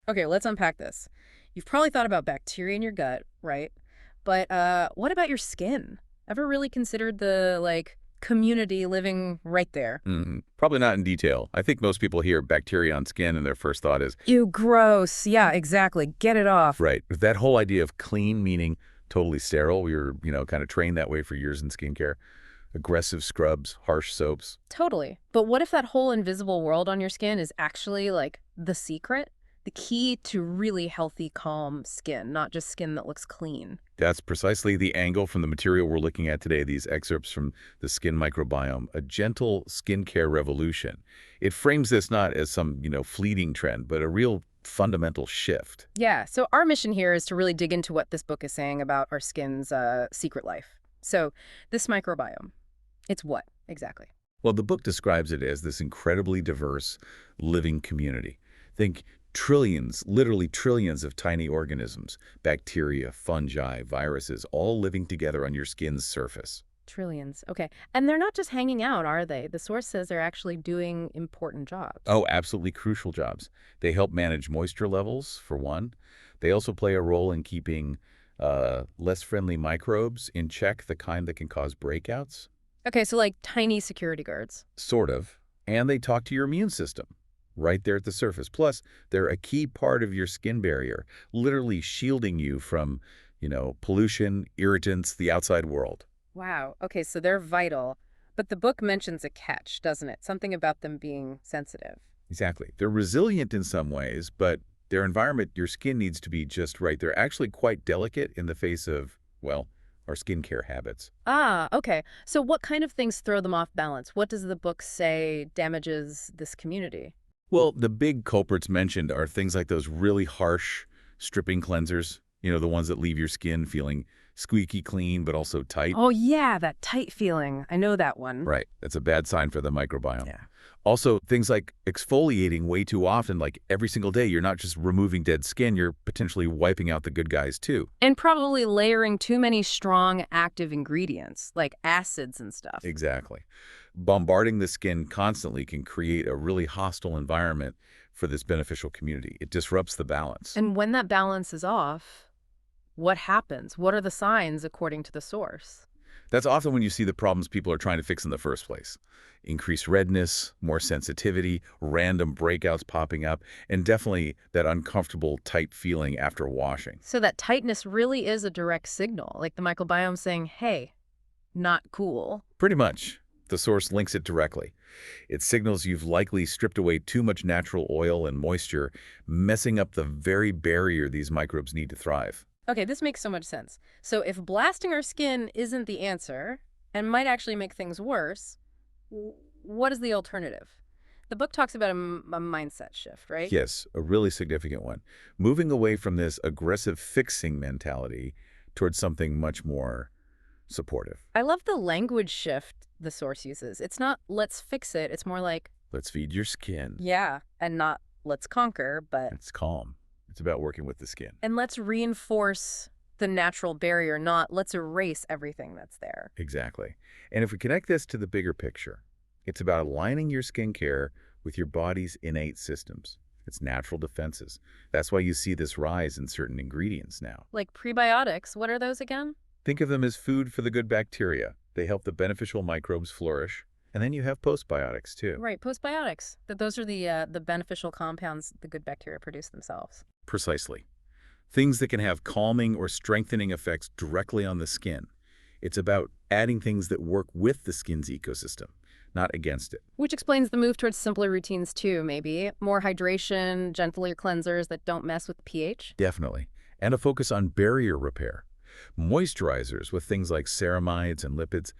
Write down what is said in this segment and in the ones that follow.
Okay, let's unpack this. You've probably thought about bacteria in your gut, right? But what about your skin? Ever really considered the, like, community living right there? Probably not in detail. I think most people hear bacteria on skin and their first thought is, Ew, gross. Yeah, exactly. Get it off. right, that whole idea of clean meaning totally sterile. We were, kind of trained that way for years in skincare. Aggressive scrubs, harsh soaps. Totally. But what if that whole invisible world on your skin is actually, like, the secret? The key to really healthy, calm skin, not just skin that looks clean. That's precisely the angle from the material we're looking at today, these excerpts from the skin microbiome, a gentle skincare revolution. It frames this not as some, fleeting trend, but a real fundamental shift. Yeah, so our mission here is to really dig into what this book is saying about our skin's secret life. So, this microbiome, it's what exactly? Well, the book describes it as this incredibly diverse living community. Think trillions, literally trillions of tiny organisms, bacteria, fungi, viruses, all living together on your skin's surface. Trillions. Okay. And they're not just hanging out, are they? The source says they're actually doing important jobs. Oh, absolutely crucial jobs. They help manage moisture levels, for one. They also play a role in keeping less friendly microbes in check, the kind that can cause breakouts. Okay, so like tiny security guards. Sort of. And they talk to your immune system right there at the surface. Plus, they're a key part of your skin barrier, literally shielding you from, pollution, irritants, the outside world. Wow. Okay, so they're vital. But the book mentions a catch, doesn't it? Something about them being sensitive. Exactly. They're resilient in some ways, but their environment, your skin needs to be just right. They're actually quite delicate in the face of, well, our skincare habits. Ah, okay. So what kind of things throw them off balance? What does the book say damages this community? Well, the big culprits mentioned are things like those really harsh stripping cleansers, the ones that leave your skin feeling squeaky clean but also tight. Oh, yeah, that tight feeling. I know that one. Right. That's a bad sign for the microbiome. Yeah. Also, things like exfoliating way too often, like every single day, you're not just removing dead skin, you're potentially wiping out the good guys too. And probably layering too many strong active ingredients, like acids and stuff. Exactly. Bombarding the skin constantly can create a really hostile environment for this beneficial community. It disrupts the balance. And when that balance is off, what happens? What are the signs according to the source? That's often when you see the problems people are trying to fix in the first place. Increased redness, more sensitivity, random breakouts popping up, and definitely that uncomfortable, tight feeling after washing. So that tightness really is a direct signal, like the microbiome saying, hey, not cool. Pretty much. The source links it directly. It signals you've likely stripped away too much natural oil and moisture, messing up the very barrier these microbes need to thrive. Okay, this makes so much sense. So if blasting our skin isn't the answer and might actually make things worse, what is the alternative? The book talks about a mindset shift, right? Yes, a really significant one. Moving away from this aggressive fixing mentality towards something much more supportive. I love the language shift the source uses. It's not let's fix it. It's more like, Let's feed your skin. yeah, and not let's conquer, but It's calm. It's about working with the skin. and let's reinforce the natural barrier, not let's erase everything that's there. Exactly. And if we connect this to the bigger picture, it's about aligning your skincare with your body's innate systems, its natural defenses. That's why you see this rise in certain ingredients now. Like prebiotics, what are those again? Think of them as food for the good bacteria. They help the beneficial microbes flourish. And then you have postbiotics, too. Right, postbiotics. Those are the beneficial compounds the good bacteria produce themselves. Precisely. Things that can have calming or strengthening effects directly on the skin. It's about adding things that work with the skin's ecosystem, not against it. Which explains the move towards simpler routines too, maybe. More hydration, gentler cleansers that don't mess with the pH. Definitely. And a focus on barrier repair. Moisturizers with things like ceramides and lipids,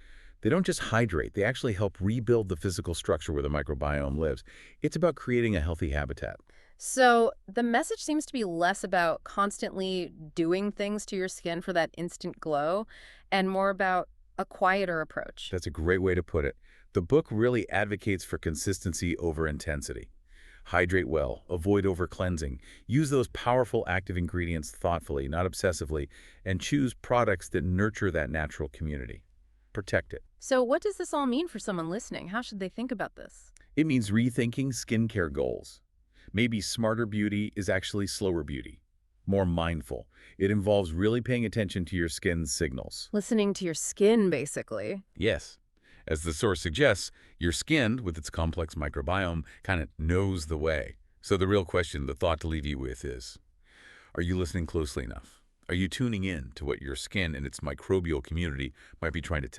they don't just hydrate, they actually help rebuild the physical structure where the microbiome lives. It's about creating a healthy habitat. So the message seems to be less about constantly doing things to your skin for that instant glow and more about a quieter approach. That's a great way to put it. The book really advocates for consistency over intensity. Hydrate well, avoid over-cleansing, use those powerful active ingredients thoughtfully, not obsessively, and choose products that nurture that natural community. Protect it. So what does this all mean for someone listening? How should they think about this? It means rethinking skincare goals. Maybe smarter beauty is actually slower beauty, more mindful. It involves really paying attention to your skin's signals. Listening to your skin, basically. Yes. As the source suggests, your skin, with its complex microbiome, kind of knows the way. So the real question, the thought to leave you with is, are you listening closely enough? Are you tuning in to what your skin and its microbial community might be trying to tell